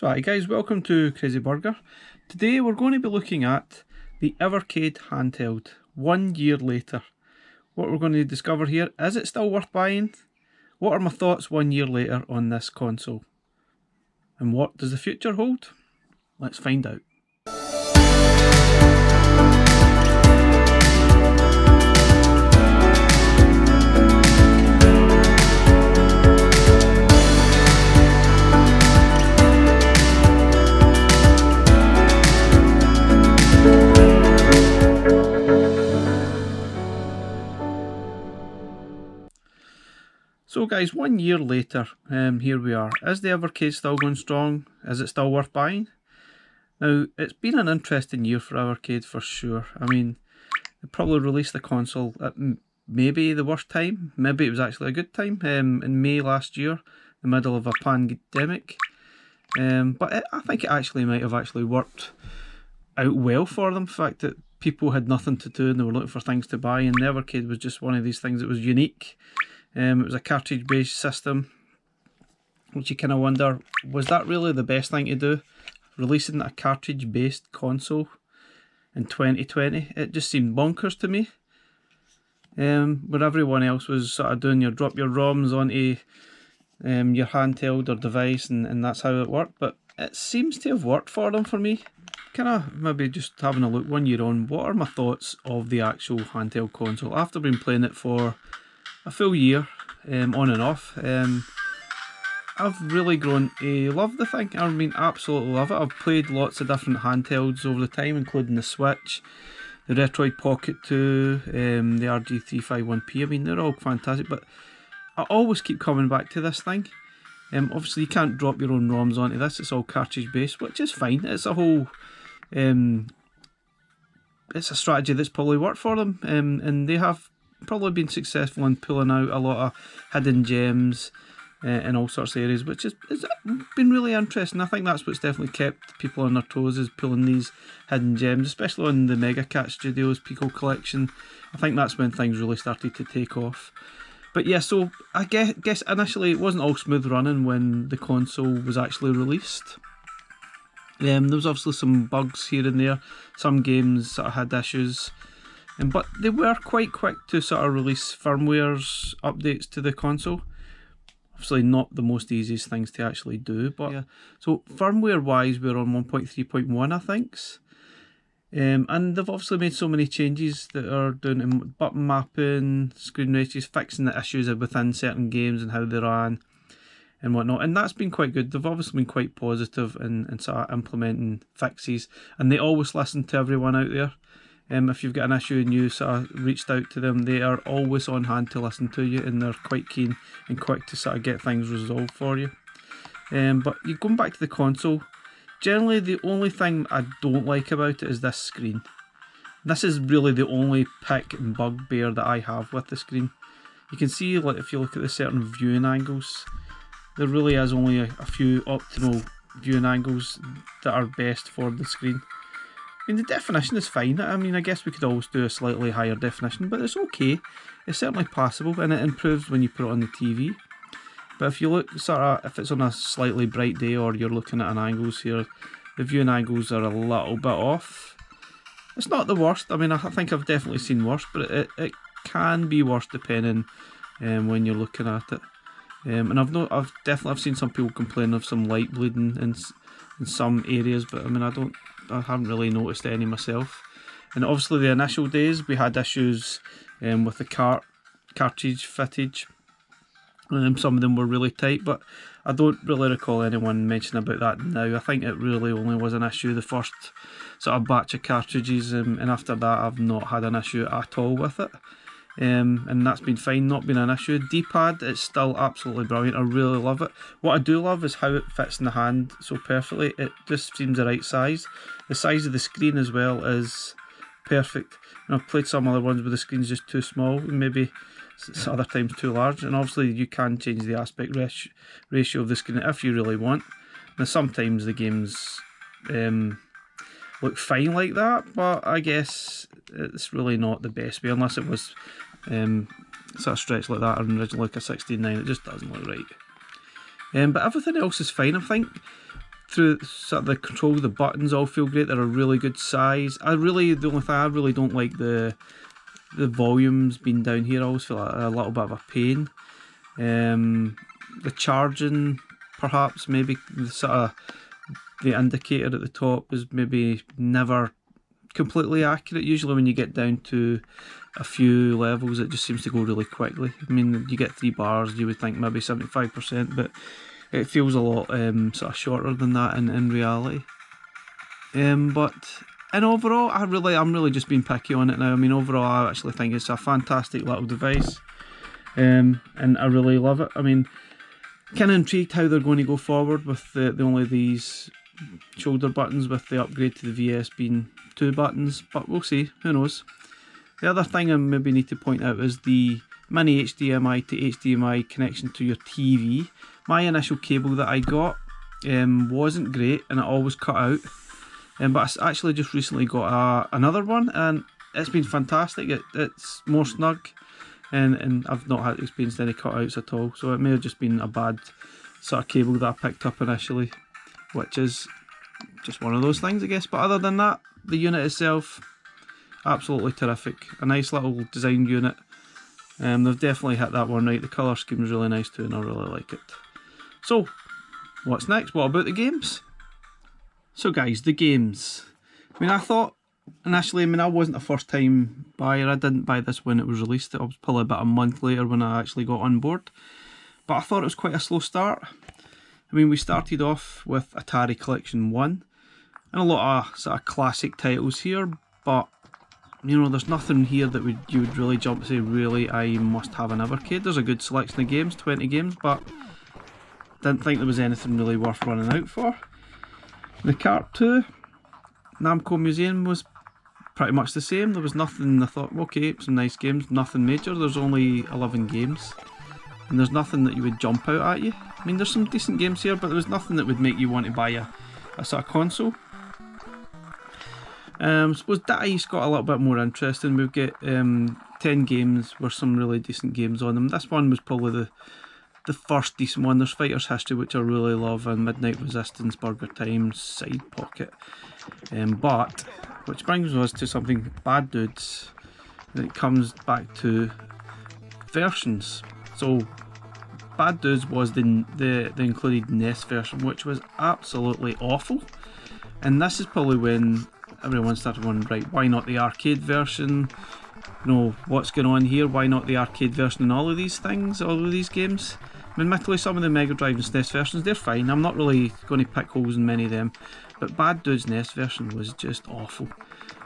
So hi guys, welcome to Crazy Burger. Today we're going to be looking at the Evercade handheld 1 year later. What we're going to discover here, is it still worth buying? What are my thoughts 1 year later on this console? And what does the future hold? Let's find out. So guys, 1 year later, here we are. Is the Evercade still going strong? Is it still worth buying? Now, it's been an interesting year for Evercade for sure. I mean, they probably released the console at maybe the worst time. Maybe it was actually a good time, in May last year, the middle of a pandemic. But I think it actually might have actually worked out well for them. The fact that people had nothing to do and they were looking for things to buy, and the Evercade was just one of these things that was unique. It was a cartridge-based system, which you kind of wonder, was that really the best thing to do? Releasing a cartridge-based console in 2020? It just seemed bonkers to me. Where everyone else was sort of doing drop your ROMs onto your handheld or device, and that's how it worked. But it seems to have worked for them for me. Kind of maybe just having a look 1 year on, what are my thoughts of the actual handheld console after been playing it for a full year, on and off. I've really grown to love the thing. I mean, absolutely love it. I've played lots of different handhelds over the time, including the Switch, the Retroid Pocket 2, the RG351P. I mean, they're all fantastic, but I always keep coming back to this thing. Obviously, you can't drop your own ROMs onto this. It's all cartridge based, which is fine. It's a whole, it's a strategy that's probably worked for them, and they have probably been successful in pulling out a lot of hidden gems in all sorts of areas, which has been really interesting. I think that's what's definitely kept people on their toes, is pulling these hidden gems, especially on the Mega Cat Studios Pico collection. I think that's when things really started to take off. But yeah, so I guess initially it wasn't all smooth running when the console was actually released. There was obviously some bugs here and there. Some games sort of had issues. But they were quite quick to sort of release firmware's updates to the console. Obviously not the most easiest things to actually do, but yeah. So firmware wise we're on 1.3.1 I think. And they've obviously made so many changes that are doing button mapping, screen ratios, fixing the issues within certain games and how they ran and whatnot, and that's been quite good. They've obviously been quite positive in sort of implementing fixes, and they always listen to everyone out there. If you've got an issue and you sort of reached out to them, they are always on hand to listen to you, and they're quite keen and quick to sort of get things resolved for you. But going back to the console, generally the only thing I don't like about it is this screen. This is really the only pick and bugbear that I have with the screen. You can see, like, if you look at the certain viewing angles, there really is only a few optimal viewing angles that are best for the screen. I mean, the definition is fine. I mean, I guess we could always do a slightly higher definition, but it's okay. It's certainly passable, and it improves when you put it on the TV. But if you look, sort of, if it's on a slightly bright day or you're looking at an angles here, the viewing angles are a little bit off. It's not the worst. I mean, I think I've definitely seen worse, but it can be worse depending when you're looking at it. And I've definitely seen some people complain of some light bleeding in some areas, but I mean, I haven't really noticed any myself. And obviously the initial days we had issues with the cartridge fittage. Some of them were really tight, but I don't really recall anyone mentioning about that now. I think it really only was an issue the first sort of batch of cartridges, and after that I've not had an issue at all with it. And that's been fine, not been an issue. D-pad, it's still absolutely brilliant. I really love it. What I do love is how it fits in the hand so perfectly. It just seems the right size. The size of the screen as well is perfect. And I've played some other ones where the screen's just too small, maybe other times too large. And obviously you can change the aspect ratio of the screen if you really want. Now sometimes the games look fine like that, but I guess it's really not the best way, unless it was sort of stretched like that and originally like a 16:9. It just doesn't look right. But everything else is fine. I think through sort of the control, the buttons all feel great. They're a really good size. The only thing I really don't like the volumes being down here. I always feel like a little bit of a pain. The charging, perhaps, maybe the indicator at the top is maybe never completely accurate. Usually when you get down to a few levels, it just seems to go really quickly. I mean, you get 3 bars, you would think maybe 75%, but it feels a lot sort of shorter than that in reality. But in overall, I'm really just being picky on it now. I mean, overall, I actually think it's a fantastic little device, and I really love it. I mean, kind of intrigued how they're going to go forward with the only these shoulder buttons, with the upgrade to the VS being 2 buttons, but we'll see, who knows. The other thing I maybe need to point out is the mini HDMI to HDMI connection to your TV. My initial cable that I got wasn't great, and it always cut out, but I actually just recently got another one, and it's been fantastic. It's more snug, and I've not had experienced any cutouts at all, so it may have just been a bad sort of cable that I picked up initially, which is just one of those things, I guess. But other than that, the unit itself, absolutely terrific. A nice little design unit. They've definitely hit that one right. The colour scheme is really nice too, and I really like it. So, what's next? What about the games? So guys, the games. I mean, I thought initially, I wasn't a first time buyer. I didn't buy this when it was released. It was probably about a month later when I actually got on board. But I thought it was quite a slow start. I mean, we started off with Atari Collection 1 and a lot of sort of classic titles here, but you know, there's nothing here that you would really jump and say, really, I must have an Evercade. There's a good selection of games, 20 games, but didn't think there was anything really worth running out for. The Kart 2, Namco Museum, was pretty much the same. There was nothing, I thought, okay, some nice games, nothing major. There's only 11 games, and there's nothing that you would jump out at you. I mean, there's some decent games here, but there was nothing that would make you want to buy a sort of console. I suppose Dice got a little bit more interesting. We've got 10 games with some really decent games on them. This one was probably the first decent one. There's Fighter's History, which I really love, and Midnight Resistance, Burger Time, Side Pocket. But, which brings us to something, Bad Dudes. And it comes back to versions. So, Bad Dudes was the included NES version, which was absolutely awful. And this is probably when everyone started wondering, right, why not the arcade version? You know, what's going on here? Why not the arcade version in all of these things, all of these games? I mean, admittedly, some of the Mega Drive and SNES versions, they're fine. I'm not really going to pick holes in many of them. But Bad Dude's NES version was just awful.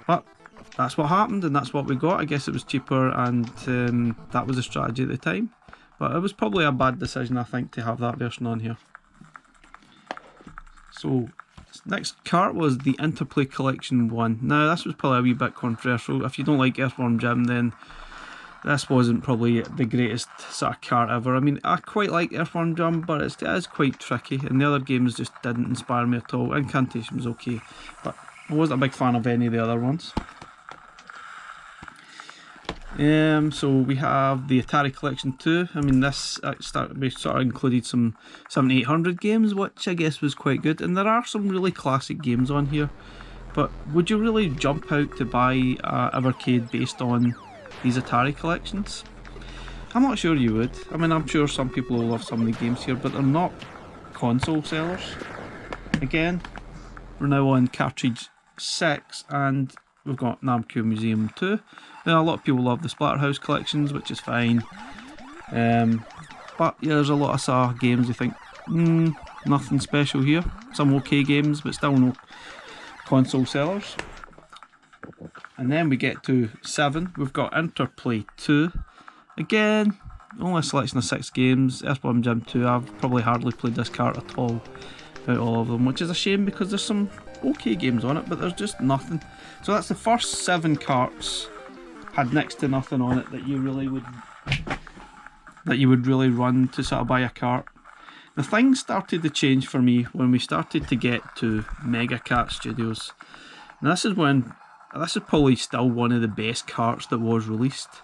But that's what happened, and that's what we got. I guess it was cheaper, and that was the strategy at the time. But it was probably a bad decision, I think, to have that version on here. So, next cart was the Interplay Collection 1. Now, this was probably a wee bit controversial. If you don't like Earthworm Jim, then this wasn't probably the greatest sort of cart ever. I mean, I quite like Earthworm Jim, but it is quite tricky, and the other games just didn't inspire me at all. Incantation was okay, but I wasn't a big fan of any of the other ones. So we have the Atari Collection 2. I mean, this we sort of included some 7800 games, which I guess was quite good, and there are some really classic games on here. But would you really jump out to buy Evercade based on these Atari collections? I'm not sure you would. I mean, I'm sure some people will love some of the games here, but they're not console sellers. Again, we're now on cartridge 6, and we've got Namco Museum 2. Now, a lot of people love the Splatterhouse collections, which is fine. But yeah, there's a lot of sort of games you think, nothing special here. Some okay games, but still no console sellers. And then we get to 7. We've got Interplay 2. Again, only a selection of 6 games. Earthworm Jim 2, I've probably hardly played this cart at all out all of them, which is a shame because there's some okay games on it, but there's just nothing. So that's the first 7 carts had next to nothing on it that you would really run to sort of buy a cart. The things started to change for me when we started to get to Mega Cat Studios. And this is probably still one of the best carts that was released.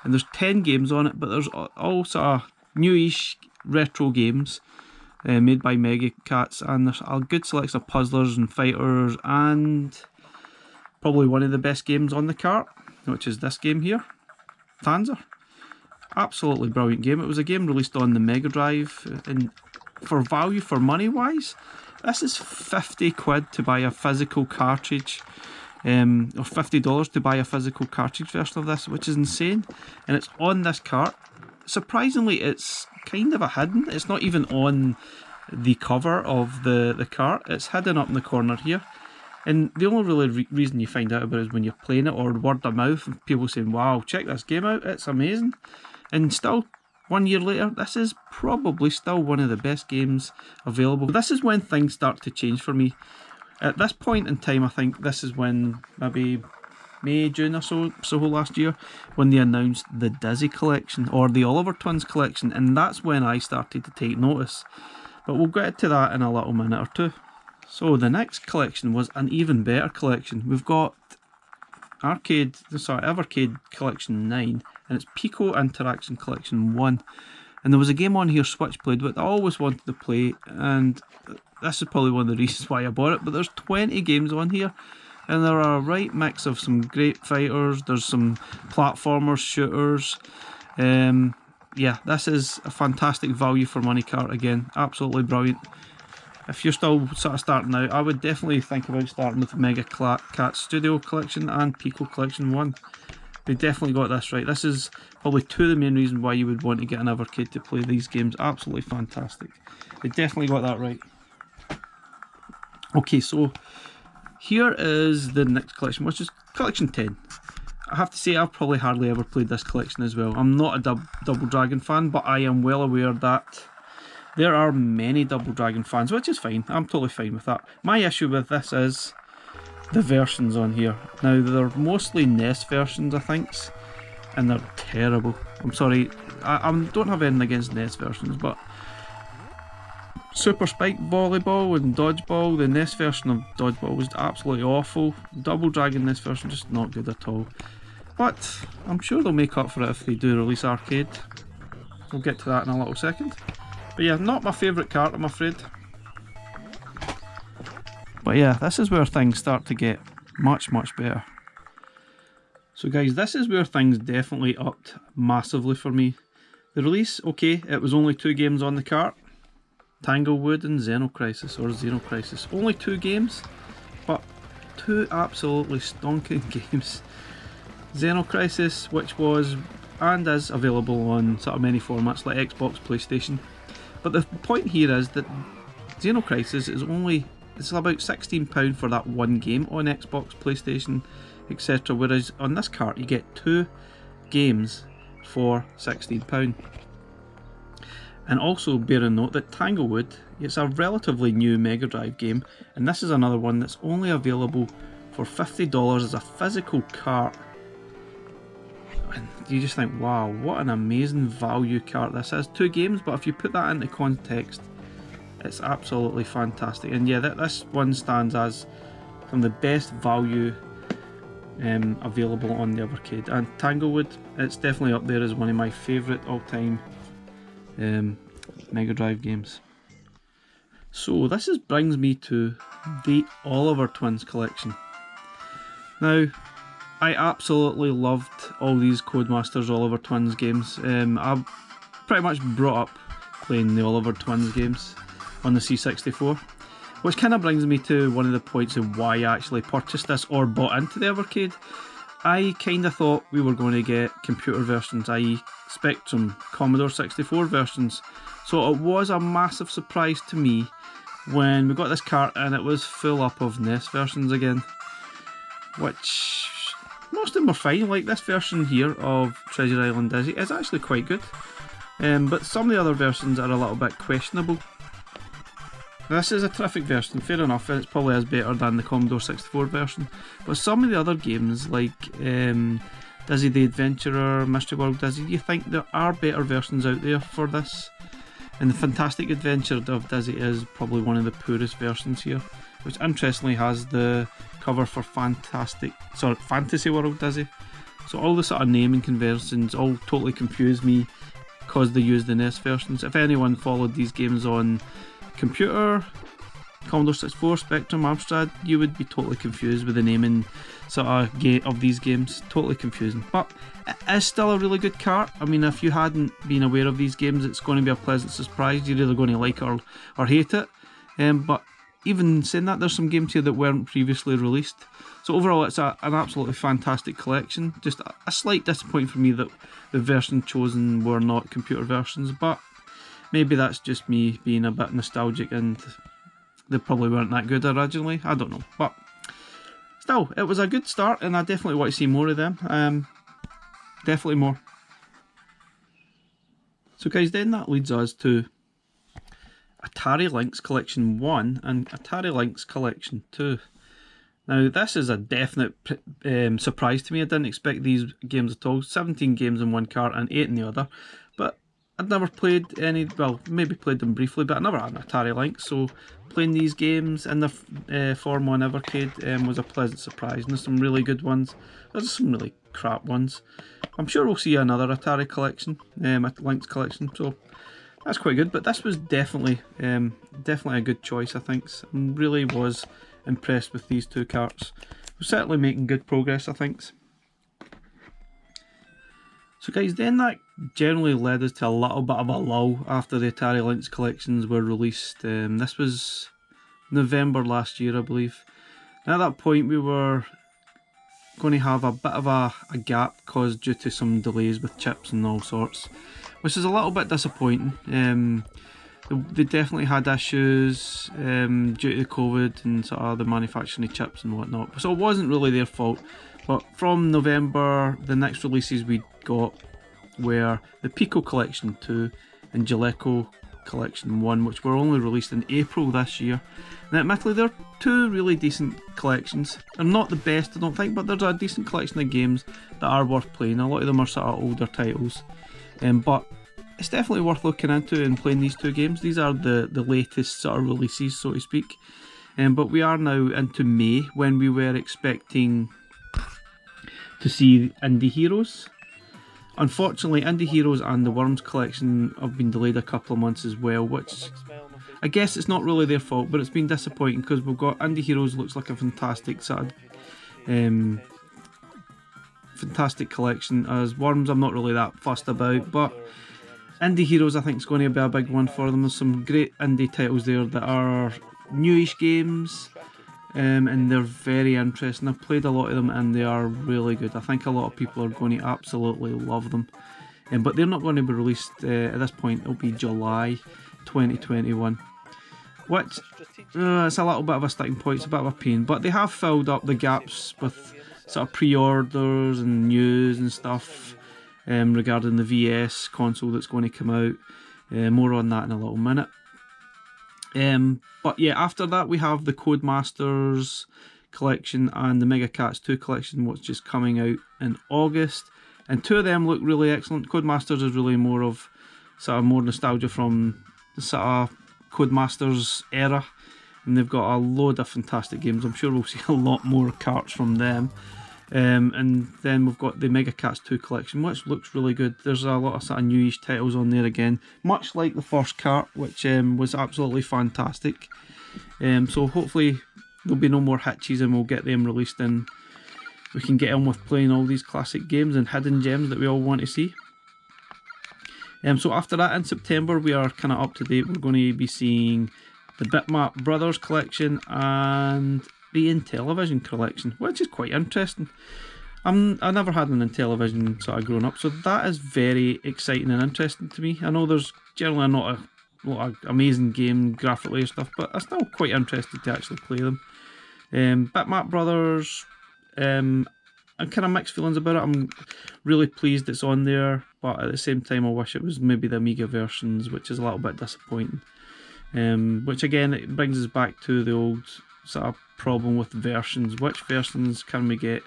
And there's 10 games on it, but there's all sort of newish retro games. made by Mega Cats, and there's a good selection of puzzlers and fighters, and probably one of the best games on the cart, which is this game here, Tanzer. Absolutely brilliant game. It was a game released on the Mega Drive, and for value for money wise, this is 50 quid to buy a physical cartridge, or $50 to buy a physical cartridge version of this, which is insane. And it's on this cart. Surprisingly, it's kind of a hidden. It's not even on the cover of the cart. It's hidden up in the corner here. And the only really reason you find out about it is when you're playing it, or word of mouth, and people saying, wow, check this game out, it's amazing. And still, 1 year later, this is probably still one of the best games available. This is when things start to change for me. At this point in time, I think this is when, maybe May, June or so last year, when they announced the Dizzy collection, or the Oliver Twins collection, and that's when I started to take notice. But we'll get to that in a little minute or two. So the next collection was an even better collection. We've got Evercade Collection 9, and it's Pico Interaction Collection 1. And there was a game on here, Switchblade, that I always wanted to play, and this is probably one of the reasons why I bought it, but there's 20 games on here, and there are a right mix of some great fighters, there's some platformers, shooters. Yeah, this is a fantastic value for money cart again, absolutely brilliant. If you're still sort of starting out, I would definitely think about starting with the Mega Cat Studio Collection and Pico Collection 1. They definitely got this right. This is probably two of the main reasons why you would want to get an Evercade to play these games. Absolutely fantastic. They definitely got that right. Okay, so here is the next collection, which is Collection 10. I have to say, I've probably hardly ever played this collection as well. I'm not a Double Dragon fan, but I am well aware that there are many Double Dragon fans, which is fine. I'm totally fine with that. My issue with this is the versions on here. Now, they're mostly NES versions, I think, and they're terrible. I'm sorry, I don't have anything against NES versions, but Super Spike Volleyball and Dodgeball, the NES version of Dodgeball was absolutely awful. Double Dragon NES version, just not good at all. But I'm sure they'll make up for it if they do release Arcade. We'll get to that in a little second. But yeah, not my favourite cart, I'm afraid. But yeah, this is where things start to get much, much better. So guys, this is where things definitely upped massively for me. The release, okay, it was only 2 games on the cart. Tanglewood and Xenocrisis, or Xenocrisis. Only 2 games, but 2 absolutely stonking games. Xenocrisis, which was and is available on sort of many formats like Xbox, PlayStation. But the point here is that Xenocrisis is it's about £16 for that one game on Xbox, PlayStation, etc. Whereas on this cart you get 2 games for £16. And also bear in note that Tanglewood, it's a relatively new Mega Drive game, and this is another one that's only available for $50 as a physical cart. And you just think, wow, what an amazing value cart this is. 2 games, but if you put that into context, it's absolutely fantastic. And yeah, this one stands as some of the best value available on the Evercade. And Tanglewood, it's definitely up there as one of my favourite all-time Mega Drive games. So this brings me to the Oliver Twins collection. Now, I absolutely loved all these Codemasters Oliver Twins games. I pretty much brought up playing the Oliver Twins games on the C64, which kind of brings me to one of the points of why I actually purchased this or bought into the Evercade. I kind of thought we were going to get computer versions, i.e. Spectrum, Commodore 64 versions. So it was a massive surprise to me when we got this cart and it was full up of NES versions again. Which, most of them were fine, like this version here of Treasure Island Dizzy is actually quite good. But some of the other versions are a little bit questionable. This is a terrific version, fair enough, and it's probably as better than the Commodore 64 version. But some of the other games, like Dizzy the Adventurer, Mystery World Dizzy, you think there are better versions out there for this. And the Fantastic Adventure of Dizzy is probably one of the poorest versions here, which interestingly has the cover for Fantasy World Dizzy. So all the sort of naming conventions all totally confuse me because they use the NES versions. If anyone followed these games on computer, Commodore 64, Spectrum, Amstrad, you would be totally confused with the naming sort of these games. Totally confusing. But it is still a really good cart. I mean, if you hadn't been aware of these games, it's going to be a pleasant surprise. You're either going to like it or hate it. But even saying that, there's some games here that weren't previously released. So overall, it's an absolutely fantastic collection. Just a slight disappointment for me that the version chosen were not computer versions, but maybe that's just me being a bit nostalgic and they probably weren't that good originally. I don't know, but still, it was a good start, and I definitely want to see more of them. Definitely more. So guys, then that leads us to Atari Lynx Collection 1 and Atari Lynx Collection 2. Now this is a definite surprise to me. I didn't expect these games at all. 17 games in one cart and 8 in the other. But I'd never played any, well, maybe played them briefly, but I never had an Atari Lynx, so playing these games in their form on Evercade was a pleasant surprise. And there's some really good ones. There's some really crap ones. I'm sure we'll see another Atari collection, Lynx collection, so that's quite good. But this was definitely a good choice, I think. I really was impressed with these two carts. We're certainly making good progress, I think. So guys, then that generally led us to a little bit of a lull after the Atari Lynx collections were released. This was November last year, I believe. And at that point we were going to have a bit of a gap caused due to some delays with chips and all sorts, which is a little bit disappointing. They definitely had issues due to the COVID and sort of the manufacturing of chips and whatnot, so it wasn't really their fault. But from November, the next releases we got were the Pico Collection 2 and Jaleco Collection 1, which were only released in April this year. Now admittedly, they're two really decent collections. They're not the best, I don't think, but there's a decent collection of games that are worth playing. A lot of them are sort of older titles, but it's definitely worth looking into and playing these two games. These are the latest sort of releases, so to speak. But we are now into May, when we were expecting to see Indie Heroes. Unfortunately, Indie Heroes and the Worms collection have been delayed a couple of months as well, which I guess it's not really their fault, but it's been disappointing because we've got Indie Heroes, looks like a fantastic sort of fantastic collection. As Worms, I'm not really that fussed about, but Indie Heroes I think is going to be a big one for them. There's some great indie titles there that are newish games, and they're very interesting. I've played a lot of them and they are really good. I think a lot of people are going to absolutely love them, but they're not going to be released at this point. It'll be July 2021, which it's a little bit of a sticking point. It's a bit of a pain, but they have filled up the gaps with sort of pre-orders and news and stuff regarding the VS console that's going to come out. More on that in a little minute. But yeah, after that we have the Codemasters collection and the Mega Cats 2 collection, which is coming out in August, and two of them look really excellent. Codemasters is really more of sort of more nostalgia from the sort of Codemasters era, and they've got a load of fantastic games. I'm sure we'll see a lot more carts from them. And then we've got the Mega Cats 2 collection, which looks really good. There's a lot of sort of newish titles on there again, much like the first cart, which was absolutely fantastic. So hopefully there'll be no more hitches and we'll get them released and we can get on with playing all these classic games and hidden gems that we all want to see. So after that, in September, we are kind of up to date. We're going to be seeing the Bitmap Brothers collection and the Intellivision collection, which is quite interesting. I never had an Intellivision sort of growing up, so that is very exciting and interesting to me. I know there's generally not a lot of amazing game graphically or stuff, but I'm still quite interested to actually play them. Bitmap Brothers, I'm kind of mixed feelings about it. I'm really pleased it's on there, but at the same time I wish it was maybe the Amiga versions, which is a little bit disappointing. Which again, it brings us back to the old sort of problem with versions. Which versions can we get?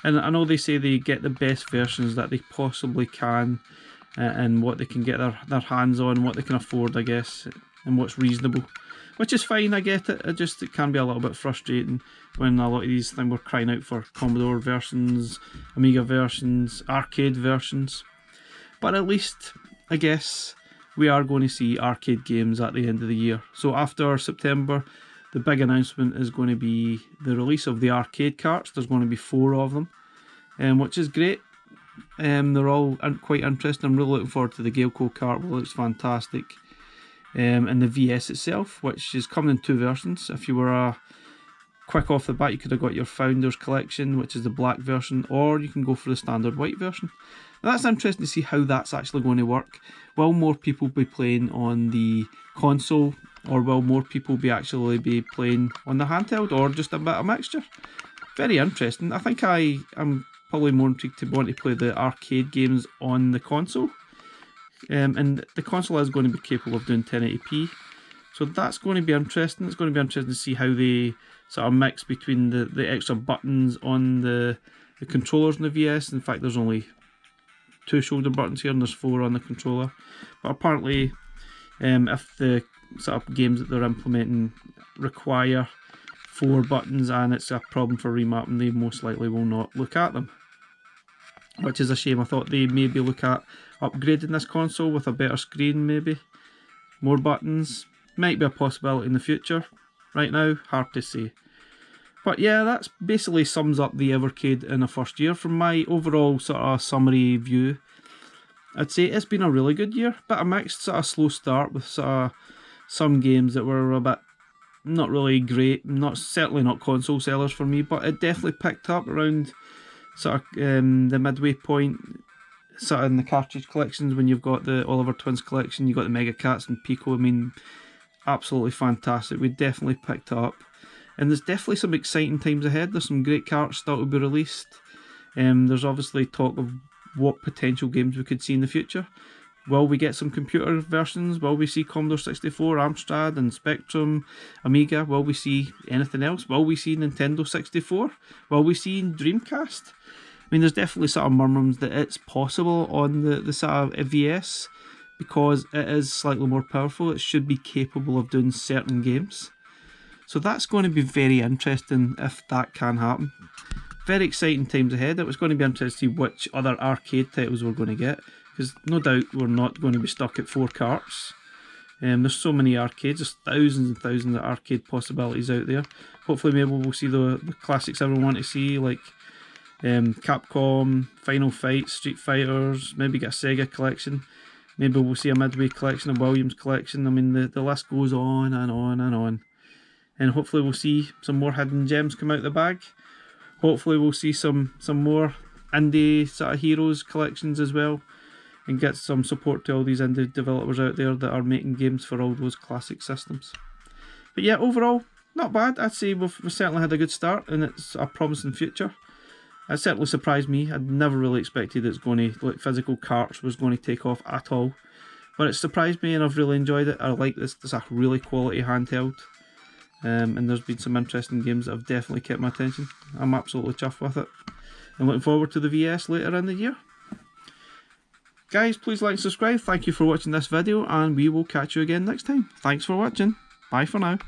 And I know they say they get the best versions that they possibly can, and what they can get their hands on, what they can afford, I guess, and what's reasonable, which is fine. I get it. It can be a little bit frustrating when a lot of these things were crying out for Commodore versions, Amiga versions, arcade versions. But at least, I guess, we are going to see arcade games at the end of the year. So after September, the big announcement is going to be the release of the arcade carts. There's going to be 4 of them, which is great. They're all quite interesting. I'm really looking forward to the Galeco cart. It looks fantastic. And the VS itself, which is coming in 2 versions. If you were quick off the bat, you could have got your Founders Collection, which is the black version, or you can go for the standard white version. Now that's interesting to see how that's actually going to work. Will more people be playing on the console, or will more people actually be playing on the handheld, or just a bit of mixture? Very interesting. I think I'm probably more intrigued to want to play the arcade games on the console. And the console is going to be capable of doing 1080p. So that's going to be interesting. It's going to be interesting to see how they sort of mix between the extra buttons on the controllers in the VS. In fact, there's only 2 shoulder buttons here and there's 4 on the controller. But apparently, if the sort of games that they're implementing require 4 buttons and it's a problem for remapping, they most likely will not look at them. Which is a shame. I thought they maybe look at upgrading this console with a better screen, maybe. More buttons. Might be a possibility in the future. Right now, hard to say. But yeah, that's basically sums up the Evercade in the first year. From my overall sort of summary view, I'd say it's been a really good year. Bit of mixed, sort of slow start with sort of some games that were a bit not really great. Certainly not console sellers for me, but it definitely picked up around sort of the midway point, sort of in the cartridge collections, when you've got the Oliver Twins collection, you've got the Mega Cats and Pico. I mean, absolutely fantastic. We definitely picked up. And there's definitely some exciting times ahead. There's some great carts still to be released. There's obviously talk of what potential games we could see in the future. Will we get some computer versions? Will we see Commodore 64, Amstrad and Spectrum, Amiga? Will we see anything else? Will we see Nintendo 64? Will we see Dreamcast? I mean, there's definitely sort of murmurings that it's possible on the sort of VS, because it is slightly more powerful. It should be capable of doing certain games. So that's going to be very interesting if that can happen. Very exciting times ahead. It was going to be interesting to see which other arcade titles we're going to get, because no doubt we're not going to be stuck at 4 carts. There's so many arcades, there's thousands and thousands of arcade possibilities out there. Hopefully maybe we'll see the classics everyone wants to see, like Capcom, Final Fight, Street Fighters, maybe get a Sega collection. Maybe we'll see a Midway collection, a Williams collection. I mean, the list goes on and on and on. And hopefully we'll see some more hidden gems come out the bag. Hopefully we'll see some more indie sort of heroes collections as well, and get some support to all these indie developers out there that are making games for all those classic systems. But yeah, overall, not bad. I'd say we've certainly had a good start, and it's a promising future. It certainly surprised me. I'd never really expected it's going to, like, physical carts was going to take off at all. But it surprised me and I've really enjoyed it. I like this. It's a really quality handheld. And there's been some interesting games that have definitely kept my attention. I'm absolutely chuffed with it. I'm looking forward to the VS later in the year. Guys, please like and subscribe. Thank you for watching this video, and we will catch you again next time. Thanks for watching. Bye for now.